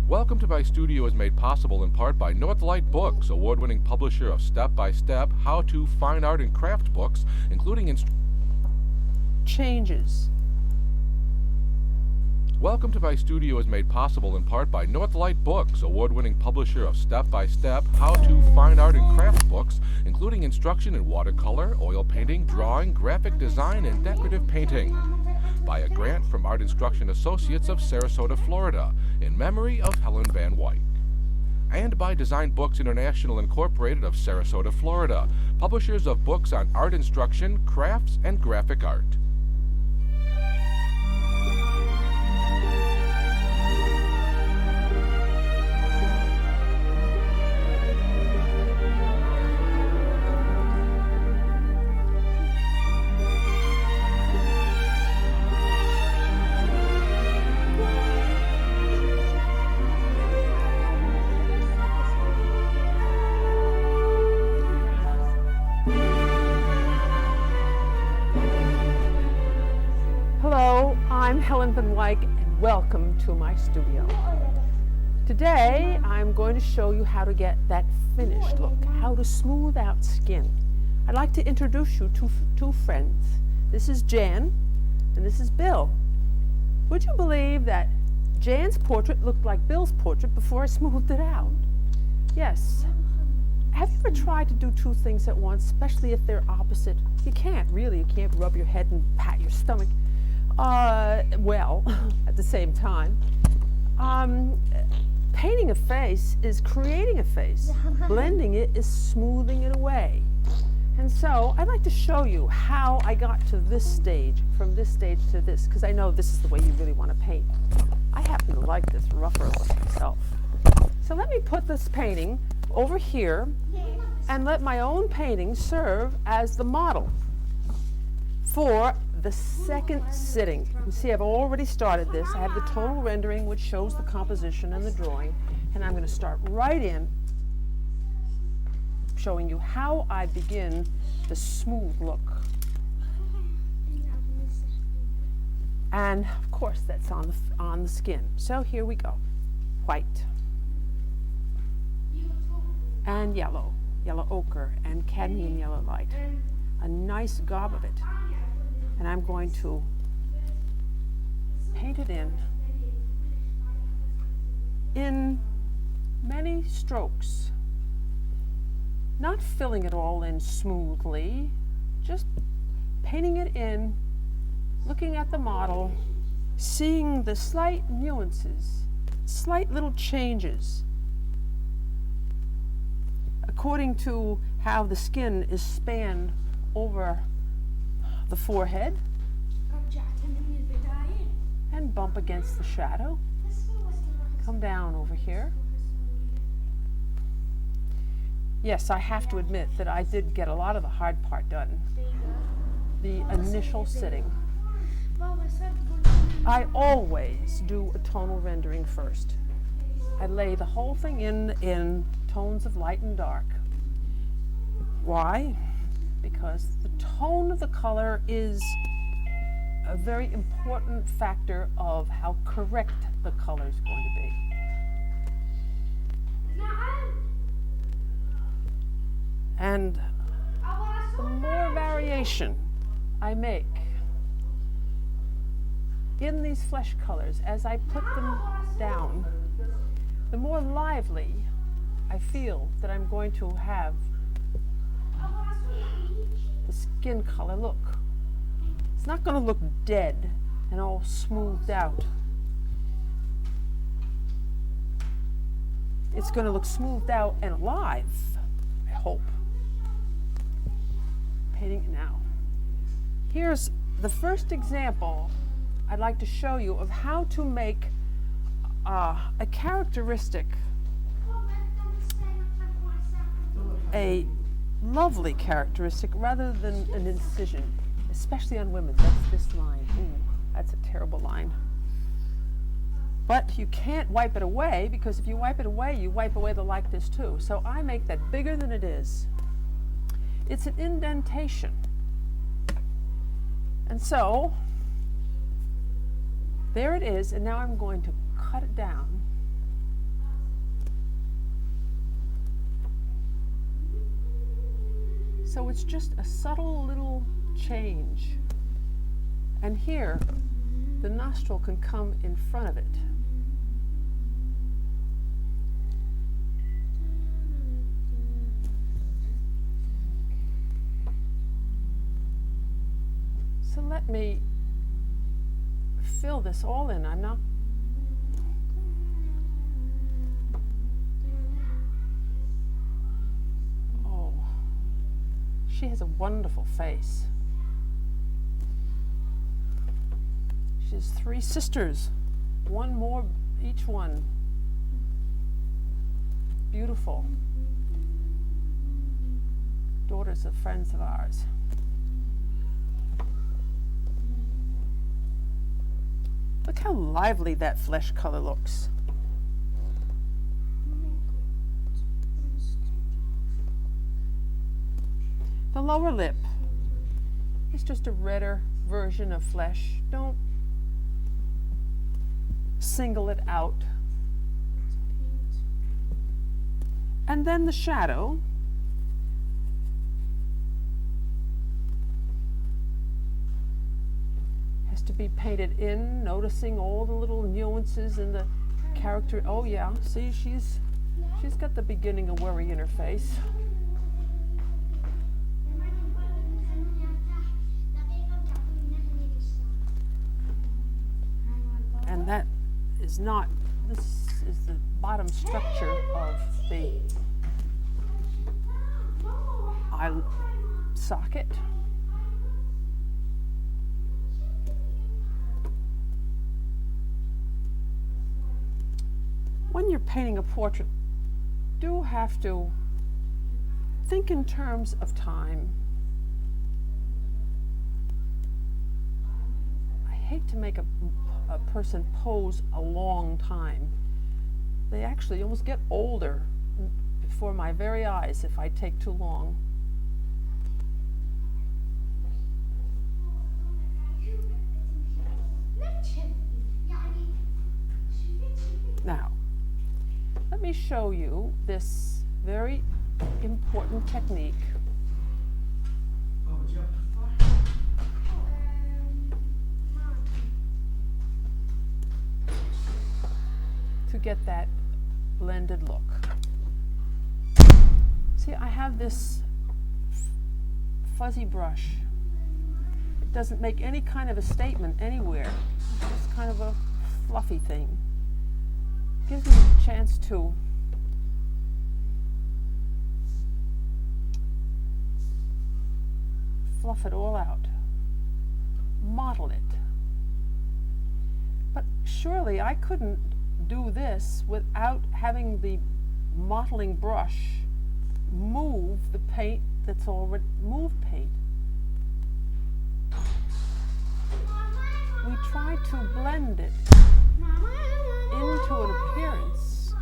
Welcome to My Studio is made possible in part by Northlight Books, award-winning publisher of step-by-step how-to fine art and craft books, including changes. Welcome to My Studio is made possible in part by Northlight Books, award-winning publisher of step-by-step how-to fine art and craft books, including instruction in watercolor, oil painting, drawing, graphic design, and decorative painting. By a grant from Art Instruction Associates of Sarasota, Florida, in memory of Helen Van Wyck. And by Design Books International Incorporated of Sarasota, Florida, publishers of books on art instruction, crafts, and graphic art. I'm Helen Van Wyck, and welcome to my studio. Today I'm going to show you how to get that finished look, how to smooth out skin. I'd like to introduce you to two friends. This is Jan and this is Bill. Would you believe that Jan's portrait looked like Bill's portrait before I smoothed it out? Yes. Have you ever tried to do two things at once, especially if they're opposite? You can't really. You can't rub your head and pat your stomach. Well, at the same time, painting a face is creating a face. Blending it is smoothing it away. And so I'd like to show you how I got to this stage, from this stage to this, because I know this is the way you really want to paint. I happen to like this rougher look myself. So let me put this painting over here and let my own painting serve as the model for the second sitting. You can see I've already started this. I have the tonal rendering, which shows the composition and the drawing, and I'm going to start right in showing you how I begin the smooth look. And of course that's on the skin. So here we go. White and yellow ochre and cadmium yellow light. A nice gob of it. And I'm going to paint it in many strokes, not filling it all in smoothly, just painting it in, looking at the model, seeing the slight nuances, slight little changes according to how the skin is spanned over the forehead and bump against the shadow. Come down over here. Yes, I have to admit that I did get a lot of the hard part done. The initial sitting. I always do a tonal rendering first. I lay the whole thing in tones of light and dark. Why? Because the tone of the color is a very important factor of how correct the color is going to be. And the more variation I make in these flesh colors as I put them down, the more lively I feel that I'm going to have the skin color look. It's not going to look dead and all smoothed out. It's going to look smoothed out and alive, I hope. Painting it now. Here's the first example I'd like to show you of how to make a characteristic, a lovely characteristic rather than an incision, especially on women. That's this line. Ooh, that's a terrible line. But you can't wipe it away, because if you wipe it away, you wipe away the likeness too. So I make that bigger than it is. It's an indentation. And so there it is, and now I'm going to cut it down So it's just a subtle little change. And here, the nostril can come in front of it. So let me fill this all in. I'm not. Oh, she has a wonderful face. She has 3 sisters, one more each one. Beautiful. Daughters of friends of ours. Look how lively that flesh color looks. The lower lip is just a redder version of flesh. Don't single it out. And then the shadow. Has to be painted in, noticing all the little nuances in the character. Oh yeah, see, she's got the beginning of worry in her face. And that is not, this is the bottom structure of the eye socket. When you're painting a portrait, do have to think in terms of time. I hate to make a person pose a long time. They actually almost get older before my very eyes if I take too long. Now, let me show you this very important technique. To get that blended look. See, I have this fuzzy brush. It doesn't make any kind of a statement anywhere. It's kind of a fluffy thing. Gives me a chance to fluff it all out, model it. But surely I couldn't do this without having the modeling brush move the paint that's already paint. We try to blend it into an appearance.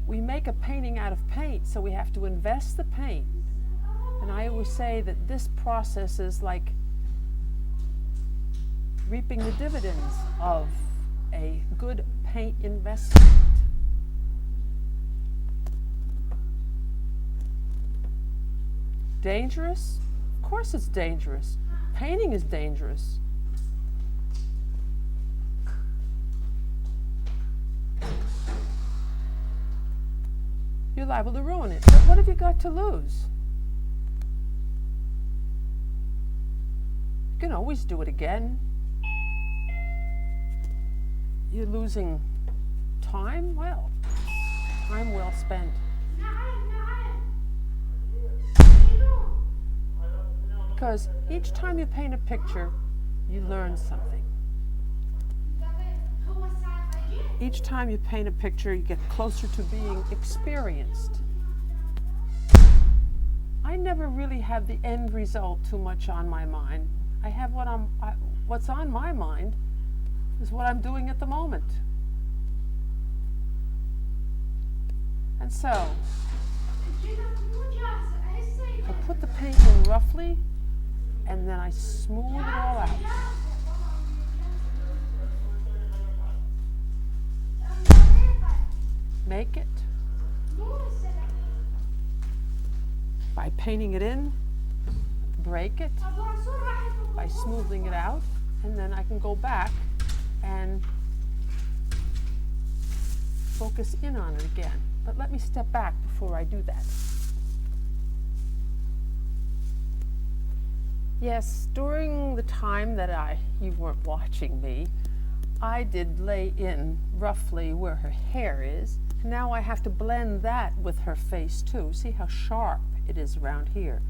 We make a painting out of paint, so we have to invest the paint. And I always say that this process is like reaping the dividends of a good paint investment. Dangerous? Of course it's dangerous. Painting is dangerous. You're liable to ruin it. But what have you got to lose? You can always do it again. You're losing time? Well, time well spent. Because each time you paint a picture, you learn something. Each time you paint a picture, you get closer to being experienced. I never really have the end result too much on my mind. I have what's on my mind is what I'm doing at the moment. And so, I put the paint in roughly, and then I smooth it all out. Make it. by painting it in, break it by smoothing it out, and then I can go back and focus in on it again. But let me step back before I do that. Yes, during the time that you weren't watching me, I did lay in roughly where her hair is. Now I have to blend that with her face too. See how sharp it is around here.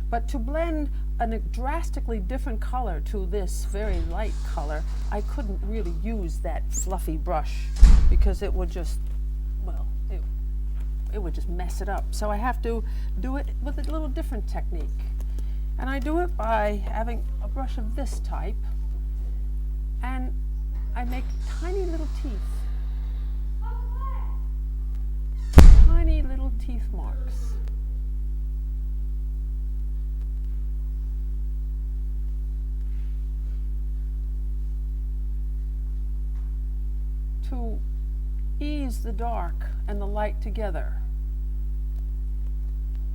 But to blend a drastically different color to this very light color, I couldn't really use that fluffy brush because it would just, well, it would just mess it up. So I have to do it with a little different technique. And I do it by having a brush of this type, and I make tiny little teeth. Tiny little teeth marks. To ease the dark and the light together.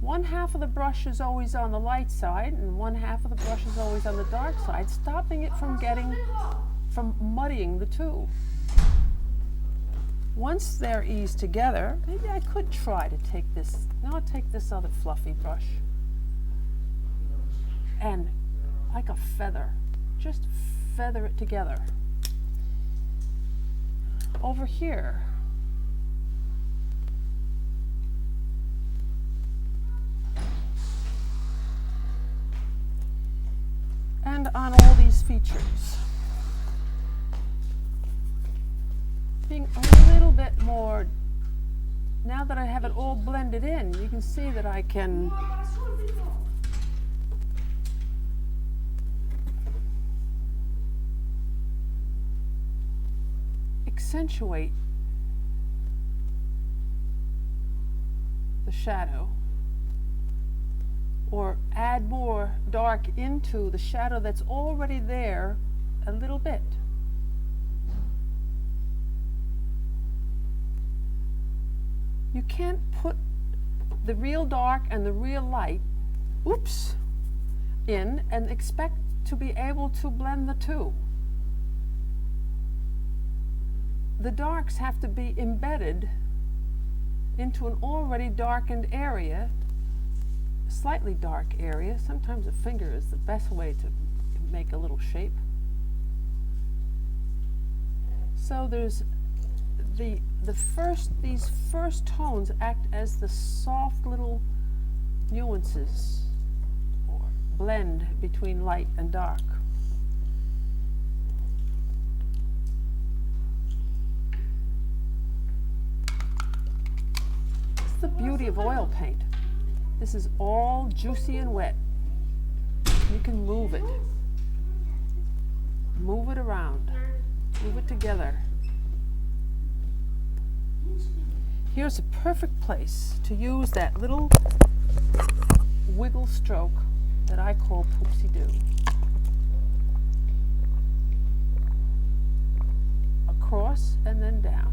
One half of the brush is always on the light side and one half of the brush is always on the dark side, stopping it from muddying the two. Once they're eased together, maybe I could try to take this, now I'll take this other fluffy brush and like a feather, just feather it together. Over here, and on all these features. Being a little bit more, now that I have it all blended in, you can see that I can accentuate the shadow or add more dark into the shadow that's already there a little bit. You can't put the real dark and the real light, in and expect to be able to blend the two. The darks have to be embedded into an already darkened area, a slightly dark area. Sometimes a finger is the best way to make a little shape. So there's these first tones act as the soft little nuances or blend between light and dark. It's the beauty of oil paint. This is all juicy and wet. You can move it. Move it around. Move it together. Here's a perfect place to use that little wiggle stroke that I call poopsie-doo. Across and then down.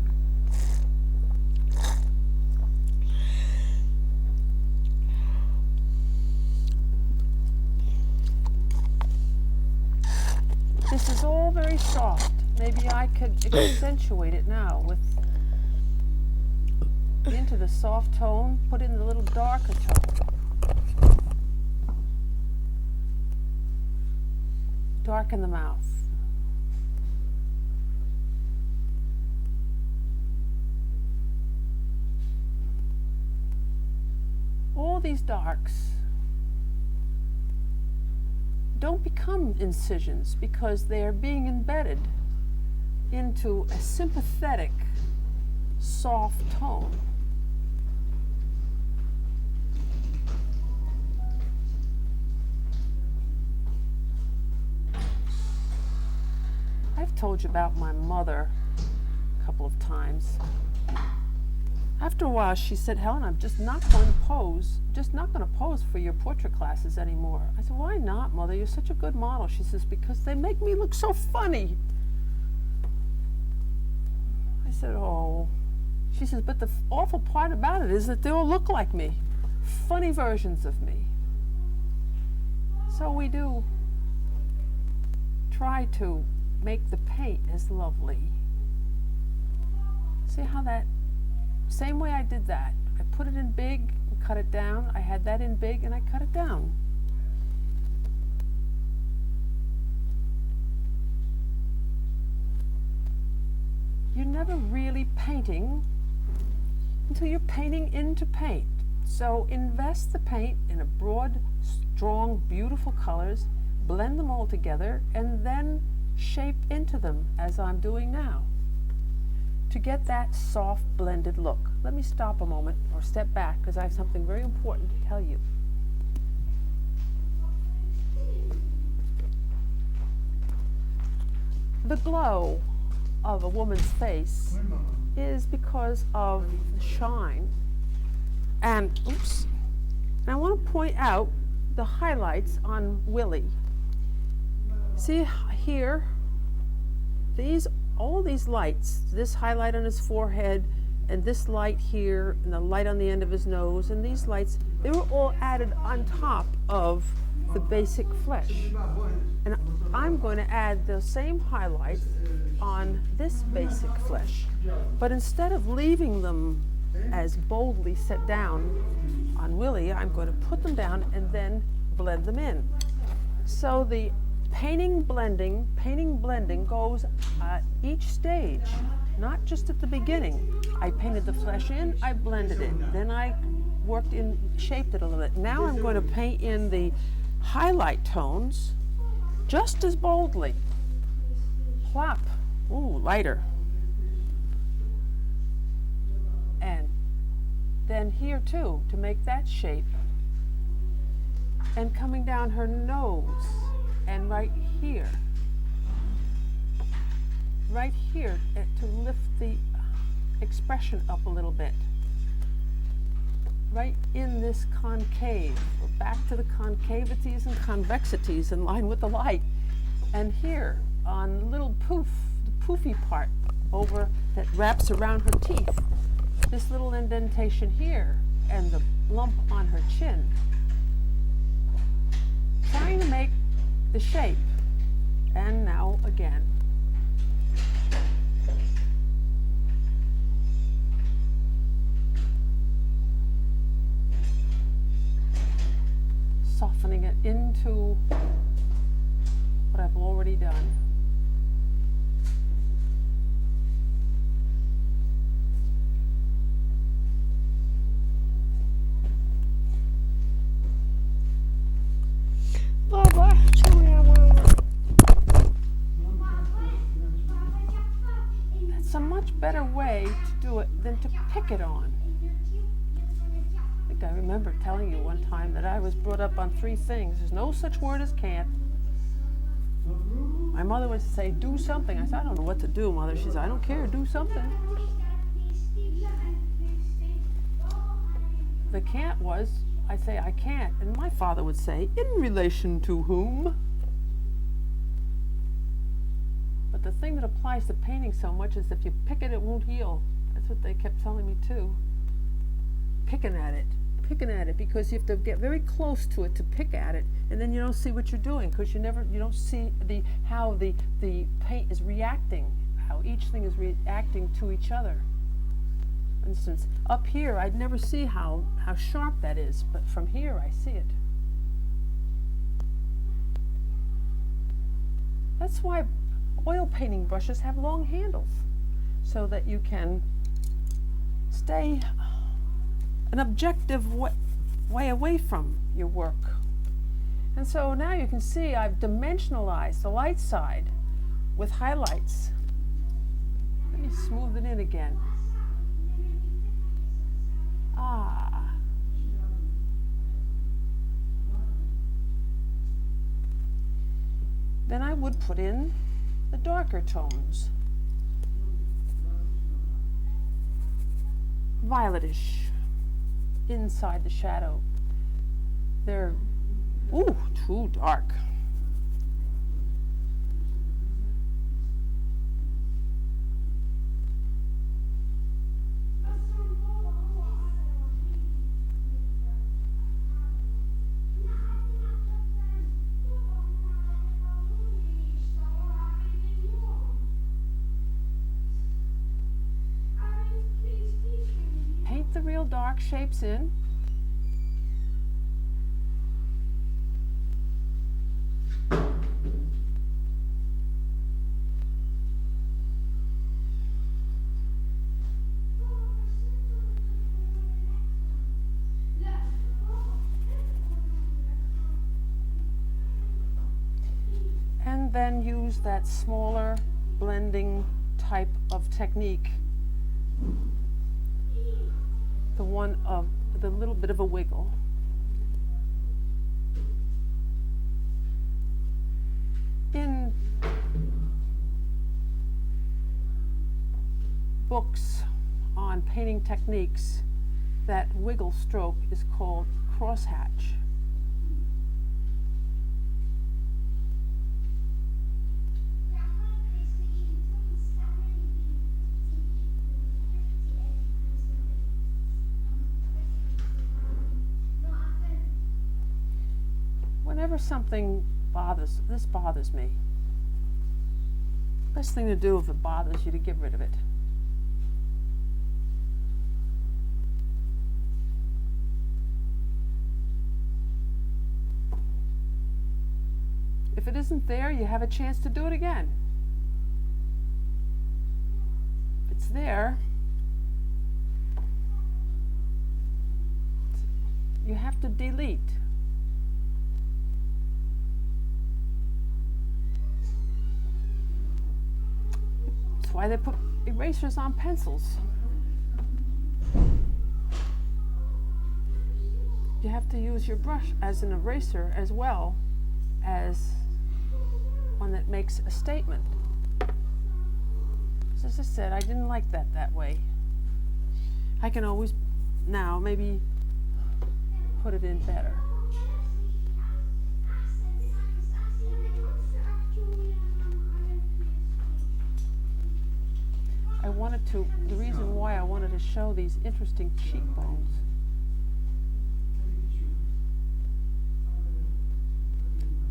This is all very soft. Maybe I could accentuate it now with into the soft tone, put in the little darker tone. Darken the mouth. All these darks don't become incisions because they are being embedded into a sympathetic, soft tone. I've told you about my mother a couple of times. After a while, she said, "Helen, I'm just not going to pose for your portrait classes anymore." I said, "Why not, Mother? You're such a good model." She says, "Because they make me look so funny." I said, "Oh." She says, "But the awful part about it is that they all look like me." funny versions of me. So we do try to make the paint as lovely. See how that, same way I did that. I put it in big and cut it down. I had that in big and I cut it down. You're never really painting until you're painting into paint. So invest the paint in a broad, strong, beautiful colors, blend them all together, and then shape into them as I'm doing now to get that soft blended look. Let me stop a moment or step back because I have something very important to tell you. The glow of a woman's face is because of the shine. And oops, and I want to point out the highlights on Willie. See here, all these lights, this highlight on his forehead and this light here and the light on the end of his nose and these lights, they were all added on top of the basic flesh. And I'm going to add the same highlights on this basic flesh. But instead of leaving them as boldly set down on Willie, I'm going to put them down and then blend them in. So the painting blending goes at each stage, not just at the beginning. I painted the flesh in, I blended it, then I worked in, shaped it a little bit. Now I'm going to paint in the highlight tones just as boldly. Plop, ooh, lighter. And then here too, to make that shape. And coming down her nose, and right here to lift the expression up a little bit. Right in this concave. We're back to the concavities and convexities in line with the light. And here on the little poof, the poofy part over that wraps around her teeth, this little indentation here and the lump on her chin. Trying to make the shape. And now again. Softening it into what I've already done. Baba, tell me That's a much better way to do it than to pick it on. I think I remember telling you one time that I was brought up on 3 things. There's no such word as can't. My mother would say, do something. I said, I don't know what to do, Mother. She said, I don't care, do something. The can't was, I'd say, I can't. And my father would say, in relation to whom? But the thing that applies to painting so much is if you pick it, it won't heal. That's what they kept telling me too. Picking at it, because you have to get very close to it to pick at it, and then you don't see what you're doing because you don't see how the paint is reacting, how each thing is reacting to each other. For instance, up here I'd never see how sharp that is, but from here I see it. That's why oil painting brushes have long handles, so that you can stay an objective way away from your work. And so now you can see I've dimensionalized the light side with highlights. Let me smooth it in again. Then I would put in the darker tones. Violetish inside the shadow. They're, too dark. real dark shapes in. And then use that smaller blending type of technique, the one of the little bit of a wiggle. In books on painting techniques, that wiggle stroke is called crosshatch. Whenever something bothers me, best thing to do if it bothers you to get rid of it. If it isn't there, you have a chance to do it again. If it's there, you have to delete. That's why they put erasers on pencils. You have to use your brush as an eraser as well as one that makes a statement. So as I said, I didn't like that way. I can always now maybe put it in better. The reason why I wanted to show these interesting cheekbones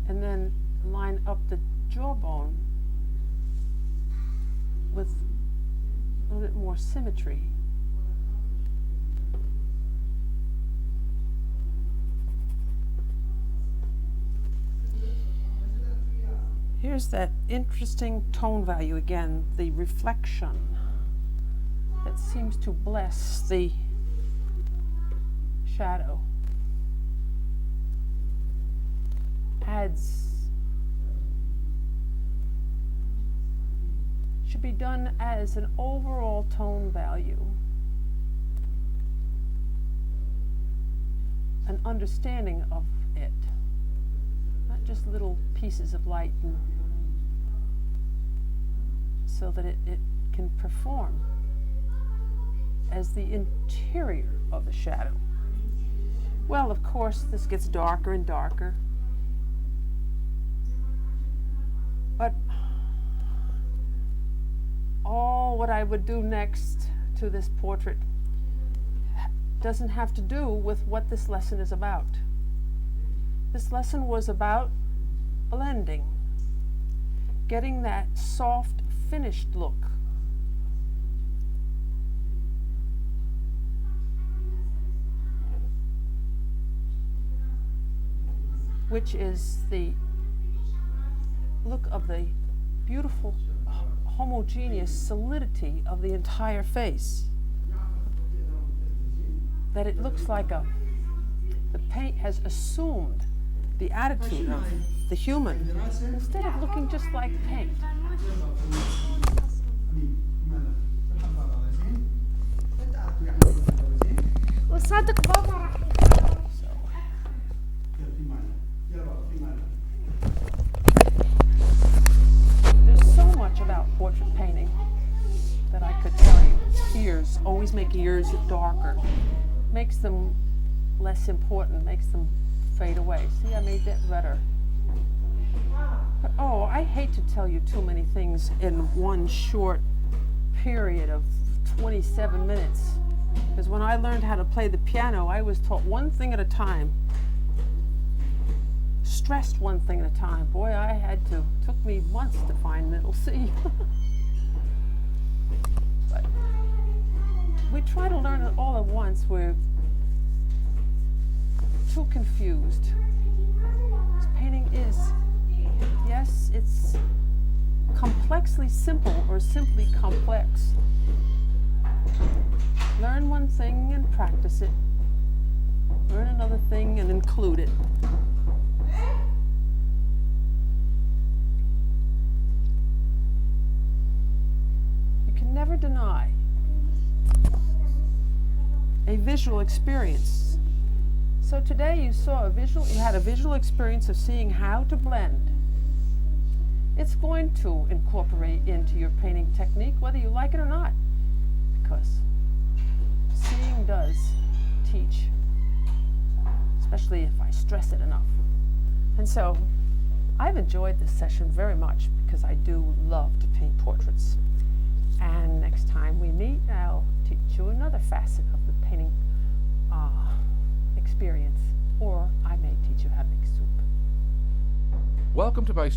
and then line up the jawbone with a little bit more symmetry. Here's that interesting tone value again, the reflection that seems to bless the shadow. Should be done as an overall tone value. An understanding of it. Not just little pieces of light so that it can perform as the interior of the shadow. Well, of course, this gets darker and darker. But all what I would do next to this portrait doesn't have to do with what this lesson is about. This lesson was about blending, getting that soft, finished look. Which is the look of the beautiful, homogeneous solidity of the entire face. That it looks like the paint has assumed the attitude of the human instead of looking just like paint. There's so much about portrait painting that I could tell you. Ears, always make ears darker. Makes them less important, makes them fade away. See, I made that better. But, oh, I hate to tell you too many things in one short period of 27 minutes. Because when I learned how to play the piano, I was taught one thing at a time. Stressed one thing at a time. Boy, took me months to find middle C. But we try to learn it all at once, we're too confused. This painting is, yes, it's complexly simple or simply complex. Learn one thing and practice it. Learn another thing and include it. You can never deny a visual experience. So today you had a visual experience of seeing how to blend. It's going to incorporate into your painting technique whether you like it or not, because seeing does teach, especially if I stress it enough. And so I've enjoyed this session very much because I do love to paint portraits. And next time we meet, I'll teach you another facet of the painting experience, or I may teach you how to make soup. Welcome to my